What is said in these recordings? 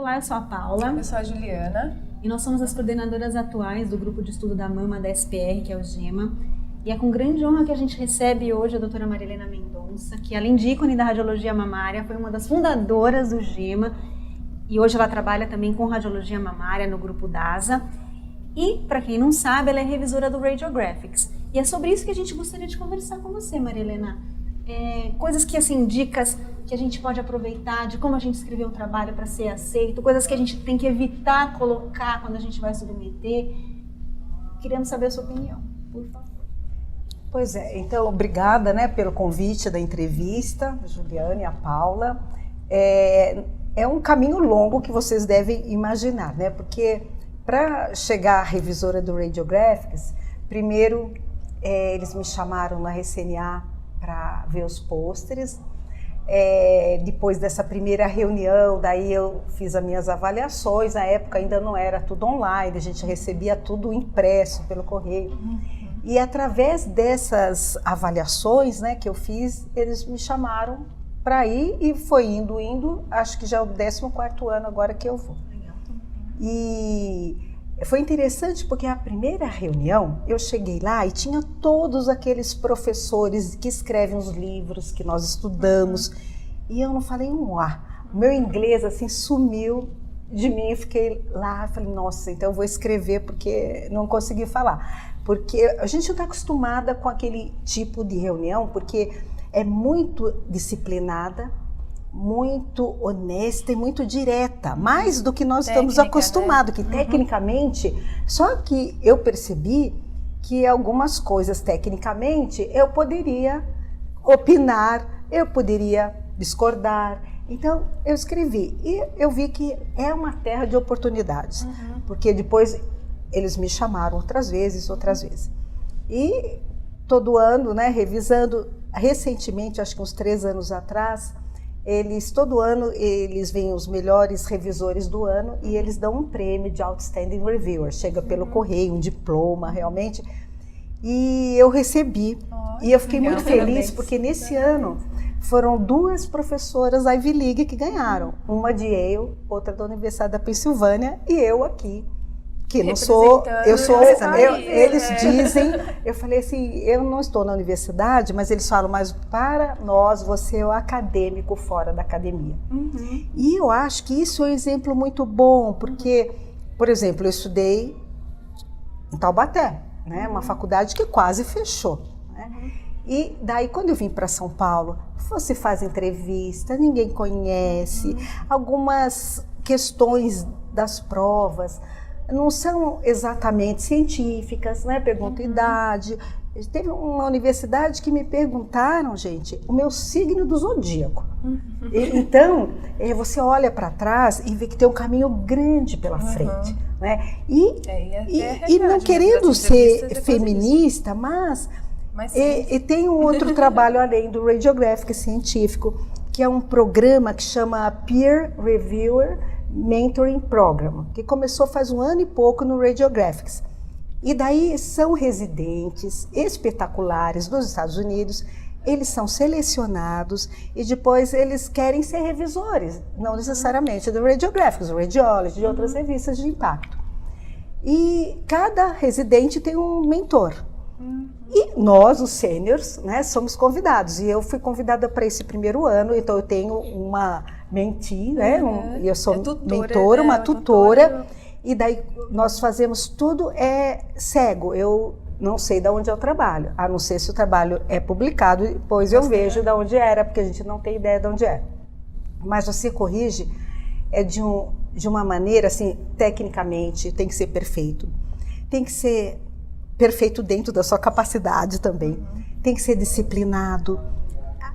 Olá, eu sou a Paula. Eu sou a Juliana. E nós somos as coordenadoras atuais do grupo de estudo da mama da SPR, que é o GEMA. E é com grande honra que a gente recebe hoje a doutora Marilena Mendonça, que além de ícone da radiologia mamária, foi uma das fundadoras do GEMA. E hoje ela trabalha também com radiologia mamária no grupo DASA. E, para quem não sabe, ela é revisora do Radiographics. E é sobre isso que a gente gostaria de conversar com você, Marilena. Coisas que, assim, dicas que a gente pode aproveitar de como a gente escrever um trabalho para ser aceito, coisas que a gente tem que evitar colocar quando a gente vai submeter. Queremos saber a sua opinião, por favor. Pois é, então, obrigada, né, pelo convite da entrevista, a Juliana e a Paula. É um caminho longo que vocês devem imaginar, né, porque para chegar à revisora do Radiographics, primeiro eles me chamaram na RCNA para ver os pôsteres. Depois dessa primeira reunião, daí eu fiz as minhas avaliações. Na época ainda não era tudo online, a gente recebia tudo impresso pelo correio. E através dessas avaliações, né, que eu fiz, eles me chamaram para ir e foi indo, acho que já é o 14º ano agora que eu vou. E foi interessante porque a primeira reunião, eu cheguei lá e tinha todos aqueles professores que escrevem os livros que nós estudamos, e eu não falei um A. O meu inglês assim sumiu de mim, eu fiquei lá, falei, nossa, então eu vou escrever porque não consegui falar. Porque a gente não está acostumada com aquele tipo de reunião, porque é muito disciplinada, muito honesta e muito direta, mais do que nós estamos acostumados, né? Que tecnicamente, só que eu percebi que algumas coisas tecnicamente eu poderia opinar, eu poderia discordar. Então eu escrevi e eu vi que é uma terra de oportunidades, porque depois eles me chamaram outras vezes. E todo ano, né, revisando, recentemente, acho que uns 3 anos atrás, todo ano, eles veem os melhores revisores do ano e eles dão um prêmio de Outstanding Reviewer. Chega pelo correio, um diploma, realmente. E eu recebi. E eu fiquei muito feliz, porque nesse ano foram 2 professoras da Ivy League que ganharam. Uma de Yale, outra da Universidade da Pensilvânia e eu aqui. Que não sou, eles dizem, eu falei assim, eu não estou na universidade, mas eles falam, mas para nós você é o acadêmico fora da academia. E eu acho que isso é um exemplo muito bom, porque, por exemplo, eu estudei em Taubaté, né, uma faculdade que quase fechou, né? E daí quando eu vim para São Paulo, você faz entrevista, ninguém conhece, algumas questões das provas não são exatamente científicas, né? Pergunta idade. Teve uma universidade que me perguntaram, gente, o meu signo do zodíaco. Então, você olha para trás e vê que tem um caminho grande pela frente, né? E não querendo ser feminista, mas tem um outro trabalho além do Radiographic científico, que é um programa que chama Peer Reviewer Mentoring Program, que começou faz 1 ano e pouco no Radiographics. E daí são residentes espetaculares dos Estados Unidos, eles são selecionados e depois eles querem ser revisores, não necessariamente do Radiographics, do Radiology, de outras revistas de impacto. E cada residente tem um mentor. E nós, os sêniors, né, somos convidados. E eu fui convidada para esse primeiro ano, então eu tenho uma mentee, né? Eu sou mentora, uma tutora. E daí nós fazemos tudo cego. Eu não sei de onde eu trabalho, a não ser se o trabalho é publicado, depois eu vejo de onde era, porque a gente não tem ideia de onde é. Mas você corrige de uma maneira, assim, tecnicamente, tem que ser perfeito. Tem que ser perfeito dentro da sua capacidade também. Tem que ser disciplinado.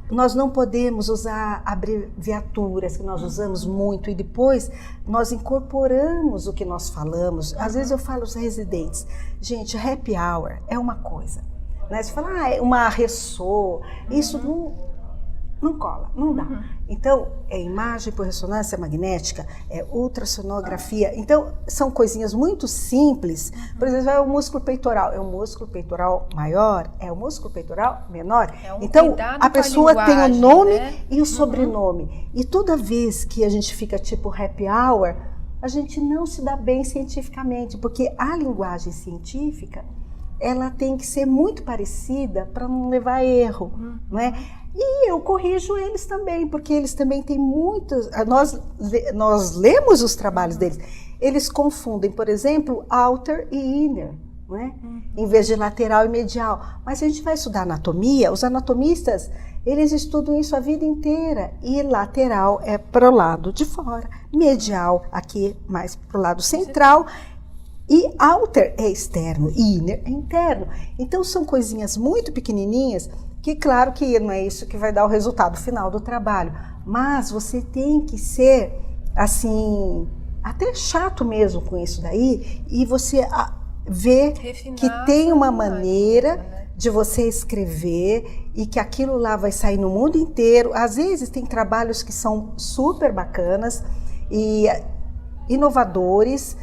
Nós não podemos usar abreviaturas que nós usamos muito e depois nós incorporamos o que nós falamos. Às vezes eu falo aos residentes, gente, happy hour é uma coisa, né? Você fala, uma ressô, isso não cola, não dá. Então, é imagem por ressonância magnética, é ultrassonografia. Então, são coisinhas muito simples. Por exemplo, é o músculo peitoral. É o músculo peitoral maior? É o músculo peitoral menor? Então, a pessoa tem o nome, né, e o sobrenome. E toda vez que a gente fica tipo happy hour, a gente não se dá bem cientificamente, porque a linguagem científica, ela tem que ser muito parecida para não levar a erro, né? E eu corrijo eles também, porque eles também têm muitos... Nós lemos os trabalhos deles. Eles confundem, por exemplo, outer e inner, né? Em vez de lateral e medial. Mas se a gente vai estudar anatomia, os anatomistas, eles estudam isso a vida inteira. E lateral é para o lado de fora, medial aqui mais para o lado central. E outer é externo, e inner é interno. Então são coisinhas muito pequenininhas que, claro que não é isso que vai dar o resultado final do trabalho, mas você tem que ser, assim, até chato mesmo com isso daí, e você ver que tem uma maneira de você escrever e que aquilo lá vai sair no mundo inteiro. Às vezes tem trabalhos que são super bacanas e inovadores,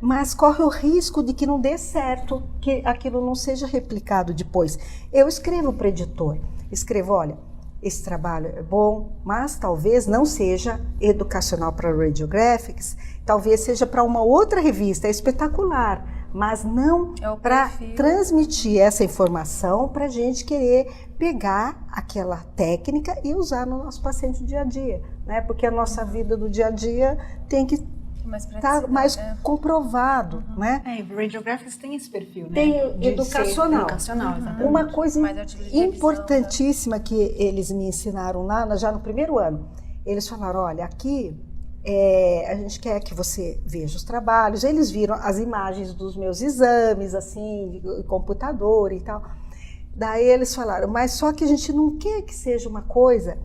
mas corre o risco de que não dê certo, que aquilo não seja replicado depois. Eu escrevo para o editor, escrevo, olha, esse trabalho é bom, mas talvez não seja educacional para Radiographics, talvez seja para uma outra revista, é espetacular, mas não para transmitir essa informação para a gente querer pegar aquela técnica e usar no nosso paciente do dia a dia, né? Porque a nossa vida do dia a dia tem que está mais comprovado, né? E o Radiographics tem esse perfil, né? Tem educacional. Exatamente. Uma coisa importantíssima que eles me ensinaram lá, já no primeiro ano, eles falaram, olha, aqui a gente quer que você veja os trabalhos. Eles viram as imagens dos meus exames, assim, de computador e tal. Daí eles falaram, mas só que a gente não quer que seja uma coisa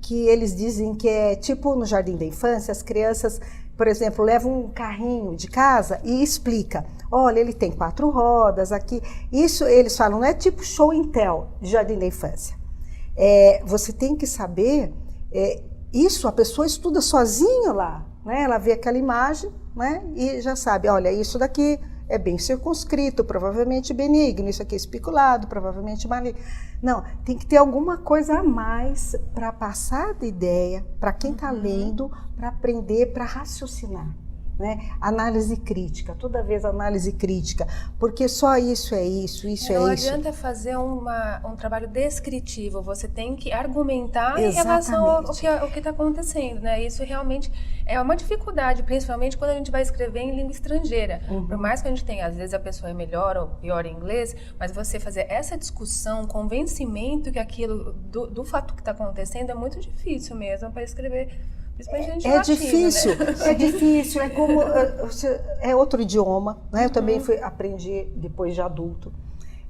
que eles dizem que é tipo no jardim da infância, as crianças, por exemplo, levam um carrinho de casa e explica, olha, ele tem 4 rodas aqui. Isso eles falam, não é tipo show and tell de jardim da infância. Você tem que saber, isso a pessoa estuda sozinho lá, né? Ela vê aquela imagem, né? E já sabe, olha, isso daqui é bem circunscrito, provavelmente benigno, isso aqui é especulado, provavelmente maligno. Não, tem que ter alguma coisa a mais para passar de ideia, para quem está lendo, para aprender, para raciocinar. Né? Análise crítica, toda vez análise crítica, porque só isso é isso, isso é isso. Não adianta fazer um trabalho descritivo, você tem que argumentar Exatamente. Em relação ao que está acontecendo, né? Isso realmente é uma dificuldade, principalmente quando a gente vai escrever em língua estrangeira. Por mais que a gente tenha, às vezes a pessoa é melhor ou pior em inglês, mas você fazer essa discussão, convencimento que aquilo, do fato que está acontecendo, é muito difícil mesmo para escrever. Difícil, né? É difícil, é como é outro idioma, né? Eu também aprendi depois de adulto.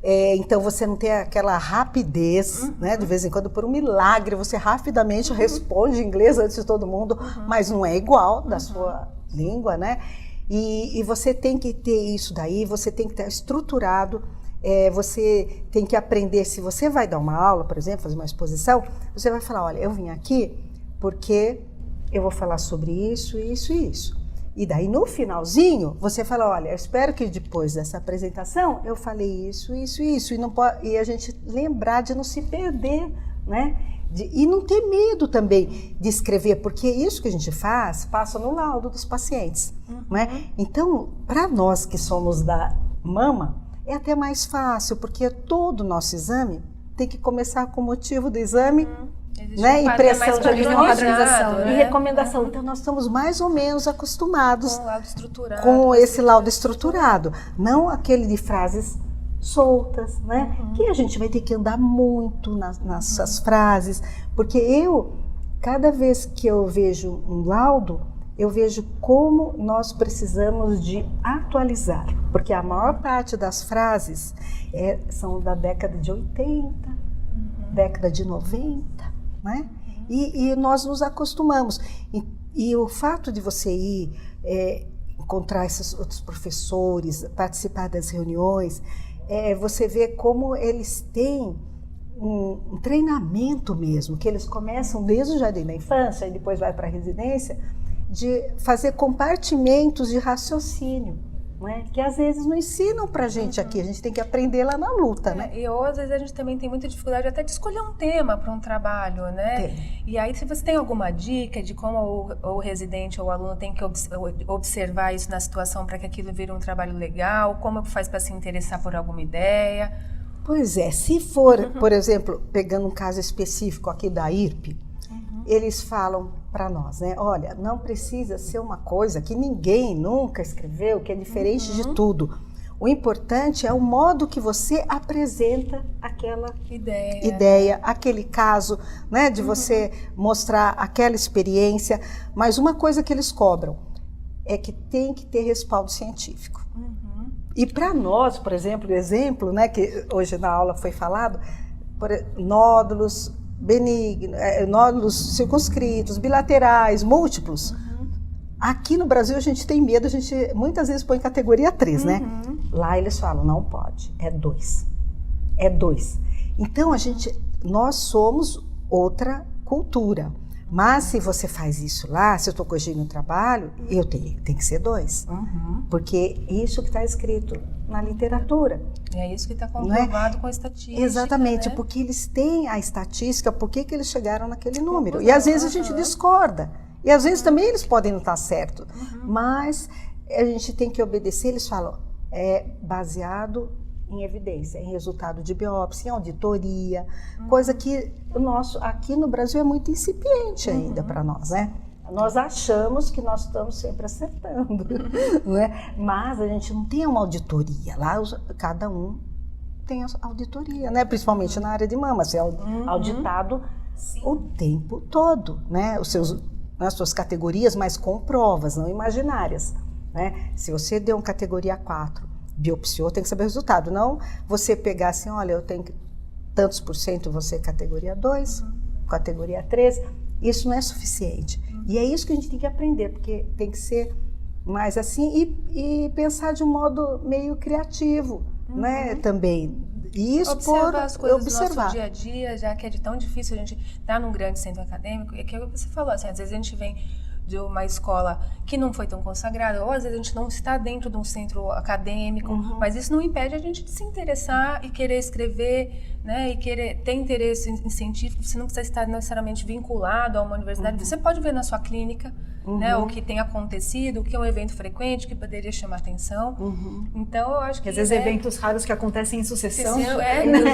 Então você não tem aquela rapidez, né? De vez em quando, por um milagre, você rapidamente responde em inglês antes de todo mundo, mas não é igual da sua língua, né? E você tem que ter isso daí, você tem que estar estruturado. Você tem que aprender, se você vai dar uma aula, por exemplo, fazer uma exposição, você vai falar, olha, eu vim aqui porque eu vou falar sobre isso, isso e isso. E daí no finalzinho, você fala, olha, eu espero que depois dessa apresentação eu falei isso, isso e isso. E a gente lembrar de não se perder, né? E não ter medo também de escrever, porque isso que a gente faz passa no laudo dos pacientes. Né? Então, para nós que somos da mama, é até mais fácil, porque todo o nosso exame tem que começar com o motivo do exame, né? Impressão de padronização, né? E recomendação. Então, nós estamos mais ou menos acostumados com o laudo estruturado, com esse laudo estruturado, não aquele de frases soltas, né? Que a gente vai ter que andar muito nessas frases, porque cada vez que eu vejo um laudo, eu vejo como nós precisamos de atualizar, porque a maior parte das frases são da década de 80, década de 90, né? E nós nos acostumamos. E o fato de você ir encontrar esses outros professores, participar das reuniões, você vê como eles têm um treinamento mesmo, que eles começam desde o jardim da infância e depois vai para a residência, de fazer compartimentos de raciocínio, né? Que às vezes não ensinam para a gente aqui, a gente tem que aprender lá na luta, né? E às vezes a gente também tem muita dificuldade até de escolher um tema para um trabalho, né? E aí, se você tem alguma dica de como o residente ou o aluno tem que observar isso na situação para que aquilo vire um trabalho legal, como faz para se interessar por alguma ideia? Pois é, se for, por exemplo, pegando um caso específico aqui da IRP, eles falam para nós, né? Olha, não precisa ser uma coisa que ninguém nunca escreveu, que é diferente de tudo. O importante é o modo que você apresenta aquela ideia, aquele caso, né? De você mostrar aquela experiência. Mas uma coisa que eles cobram é que tem que ter respaldo científico. E para nós, por exemplo, né? Que hoje na aula foi falado, nódulos benignos, nódulos circunscritos, bilaterais, múltiplos. Aqui no Brasil a gente tem medo, a gente muitas vezes põe categoria 3, né? Lá eles falam, não pode, é 2. É 2. Então nós somos outra cultura. Mas se você faz isso lá, se eu estou corrigindo o trabalho, tem que ser 2. Porque isso que está escrito na literatura. E é isso que está comprovado com a estatística. Exatamente, né? Porque eles têm a estatística, por que eles chegaram naquele número. E às vezes a gente discorda. E às vezes também eles podem não estar certos. Mas a gente tem que obedecer, eles falam, é baseado em evidência, em resultado de biópsia, em auditoria, coisa que aqui no Brasil é muito incipiente ainda para nós, né? Nós achamos que nós estamos sempre acertando, né? Mas a gente não tem uma auditoria, lá cada um tem a auditoria, né? Principalmente na área de mama, você é auditado o tempo todo, né? As suas categorias, mas com provas, não imaginárias, né? Se você deu uma categoria 4, biopsiou, tem que saber o resultado. Não você pegar assim, olha, eu tenho tantos por cento, você categoria 2, categoria 3, isso não é suficiente. E é isso que a gente tem que aprender, porque tem que ser mais assim e pensar de um modo meio criativo, né, também. E observar as coisas do nosso dia a dia, já que é tão difícil a gente estar num grande centro acadêmico, é que é o que você falou, assim, às vezes a gente vem de uma escola que não foi tão consagrada, ou às vezes a gente não está dentro de um centro acadêmico, mas isso não impede a gente de se interessar e querer escrever, né, e querer ter interesse em científico. Você não precisa estar necessariamente vinculado a uma universidade, você pode ver na sua clínica, né, o que tem acontecido, o que é um evento frequente que poderia chamar atenção. Então eu acho que às vezes eventos raros que acontecem em sucessão.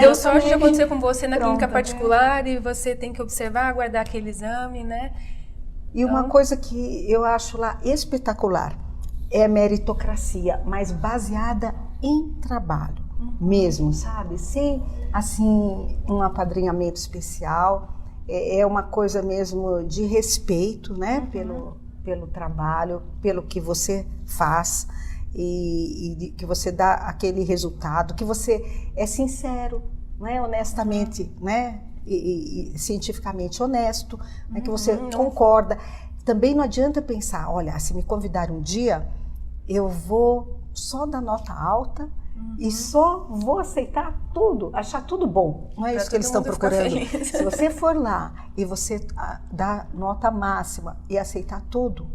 Deu sorte de acontecer com você na clínica particular, e você tem que observar, aguardar aquele exame, né? E uma coisa que eu acho lá espetacular é a meritocracia, mas baseada em trabalho mesmo, sabe? Sem, assim, um apadrinhamento especial. É uma coisa mesmo de respeito, né? Pelo trabalho, pelo que você faz e que você dá aquele resultado, que você é sincero, né? Honestamente, né? E cientificamente honesto, né, que você concorda. Também não adianta pensar, olha, se me convidarem um dia, eu vou só dar nota alta e só vou aceitar tudo, achar tudo bom. Não é isso que eles estão procurando. Se você for lá e você dá nota máxima e aceitar tudo,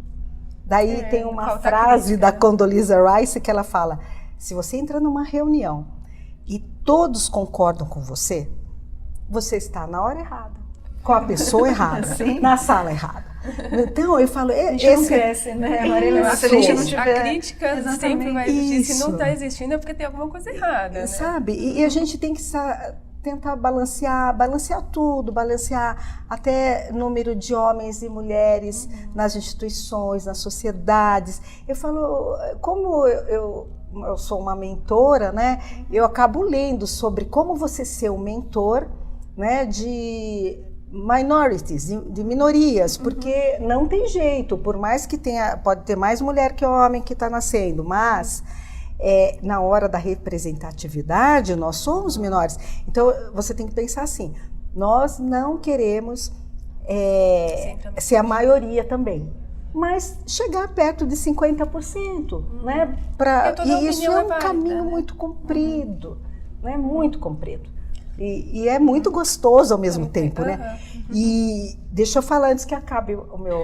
daí tem uma frase da Condoleezza Rice que ela fala, se você entra numa reunião e todos concordam com você, você está na hora errada, com a pessoa errada, na sala errada. Então, eu falo... A gente não cresce, né, Marília? Se a gente não tiver... A crítica sempre vai existir. Se não está existindo é porque tem alguma coisa errada, né? Sabe? E a gente tem que tentar balancear tudo, balancear até número de homens e mulheres nas instituições, nas sociedades. Eu falo, como eu sou uma mentora, né? Eu acabo lendo sobre como você ser um mentor, né, de minorities, de minorias, porque não tem jeito, por mais que pode ter mais mulher que homem que está nascendo, mas na hora da representatividade nós somos menores. Então você tem que pensar assim, nós não queremos ser a maioria também, mas chegar perto de 50%, né? E isso é um caminho muito comprido, né? Muito comprido. E é muito gostoso ao mesmo tempo, né? E deixa eu falar antes que acabe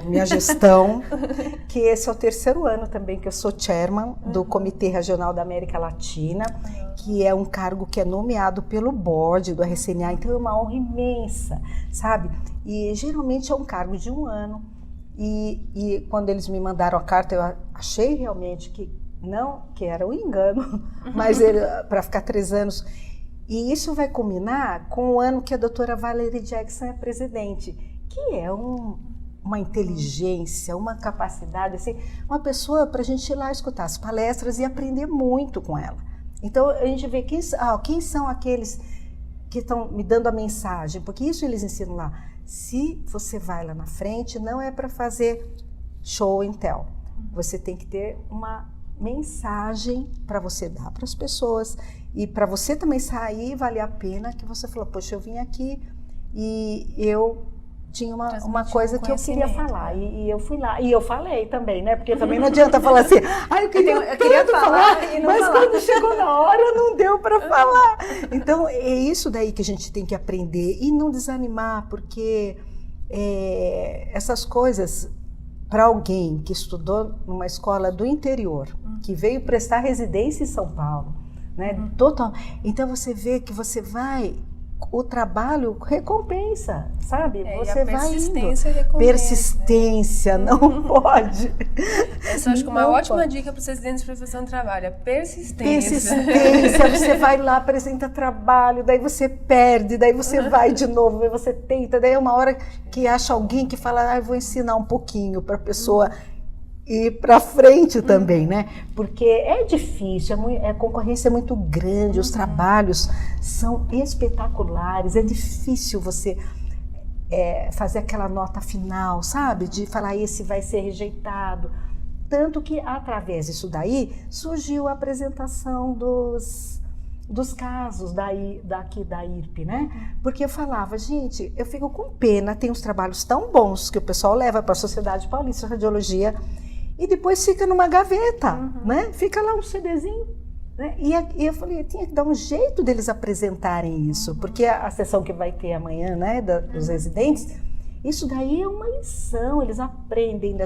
minha gestão, que esse é o 3º ano também que eu sou chairman do Comitê Regional da América Latina, que é um cargo que é nomeado pelo board do RCNA, então é uma honra imensa, sabe? E geralmente é um cargo de 1 ano. E quando eles me mandaram a carta, eu achei realmente que era um engano, mas para ficar 3 anos. E isso vai culminar com o ano que a doutora Valerie Jackson é presidente, que é uma inteligência, uma capacidade, assim, uma pessoa para a gente ir lá escutar as palestras e aprender muito com ela. Então, a gente vê quem são aqueles que estão me dando a mensagem, porque isso eles ensinam lá. Se você vai lá na frente, não é para fazer show and tell. Você tem que ter uma mensagem para você dar para as pessoas e para você também sair, vale a pena que você falou, poxa, eu vim aqui e eu tinha uma coisa que eu queria falar, e eu fui lá, e eu falei também, né, porque também não adianta falar assim, eu queria falar mas quando chegou na hora não deu para falar. Então é isso daí que a gente tem que aprender e não desanimar, porque essas coisas, para alguém que estudou numa escola do interior, que veio prestar residência em São Paulo, né, total. Então você vê que você vai, o trabalho recompensa, sabe? Você vai indo. Persistência, não pode. Essa acho que uma ótima dica para os residentes de profissão de trabalho, é persistência. Persistência, você vai lá, apresenta trabalho, daí você perde, daí você vai de novo, daí você tenta, daí é uma hora que acha alguém que fala, eu vou ensinar um pouquinho para a pessoa ir para frente também, né? Porque é difícil, a concorrência é muito grande, os trabalhos são espetaculares, é difícil você fazer aquela nota final, sabe? De falar, esse vai ser rejeitado. Tanto que, através disso daí, surgiu a apresentação dos casos daqui da IRP, né? Porque eu falava, gente, eu fico com pena, tem uns trabalhos tão bons que o pessoal leva para a Sociedade Paulista de Radiologia e depois fica numa gaveta, né? Fica lá um CDzinho, né? E eu falei, tinha que dar um jeito deles apresentarem isso, porque a sessão que vai ter amanhã, né, dos residentes, isso daí é uma lição, eles aprendem,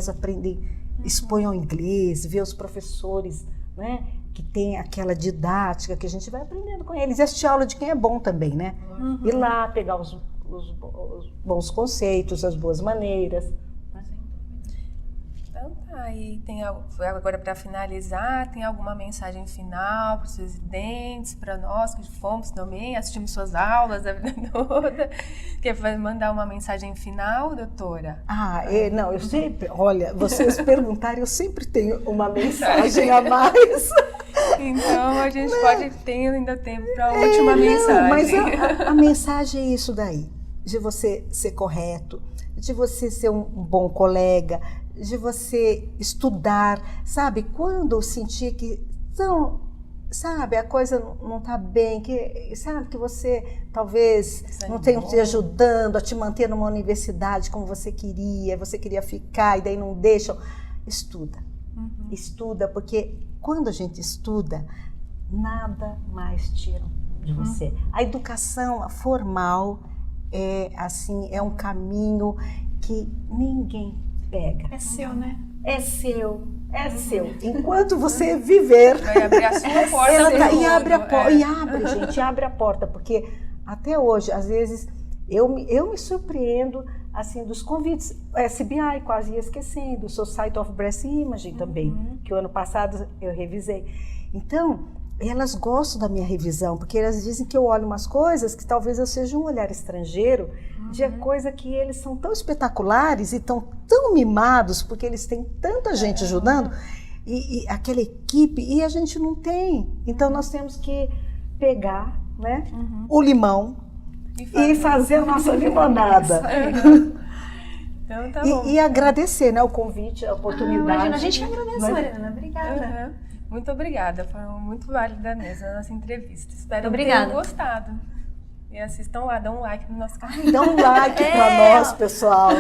expõem ao inglês, vê os professores, né, que tem aquela didática que a gente vai aprendendo com eles, e assistir aula de quem é bom também, né? Ir lá, pegar os bons conceitos, as boas maneiras. Então tá, e agora para finalizar, tem alguma mensagem final para os residentes, para nós que fomos também, assistimos suas aulas a vida toda? Quer mandar uma mensagem final, doutora? Não, eu sempre, olha, vocês perguntarem, eu sempre tenho uma mensagem a mais. Então a gente pode ter ainda tempo para a última mensagem. Mas a mensagem é isso daí, de você ser correto, de você ser um bom colega, de você estudar, sabe? Quando eu sentir que sabe, a coisa não está bem, que sabe que você talvez não tenha te ajudando a te manter numa universidade como você queria ficar e daí não deixam, estuda. Estuda, porque quando a gente estuda, nada mais tira de você. A educação formal é um caminho que ninguém pega. É seu, né? É seu. Enquanto você viver, vai abrir a sua porta. E abre a porta, porque até hoje, às vezes, eu me surpreendo assim dos convites. SBI, quase ia esquecendo, Society of Breast Imaging também, que o ano passado eu revisei. Então, elas gostam da minha revisão, porque elas dizem que eu olho umas coisas que talvez eu seja um olhar estrangeiro, de coisa que eles são tão espetaculares e tão mimados, porque eles têm tanta gente ajudando, e aquela equipe, e a gente não tem. Então nós temos que pegar, né, o limão e fazer a nossa limonada. Então, tá bom. E agradecer, né, o convite, a oportunidade. Imagina, a gente que agradece, Mariana. Obrigada. Muito obrigada, foi muito válida mesmo a nossa entrevista. Espero que tenham gostado. E assistam lá, dão um like no nosso canal. Dá um like para nós, pessoal.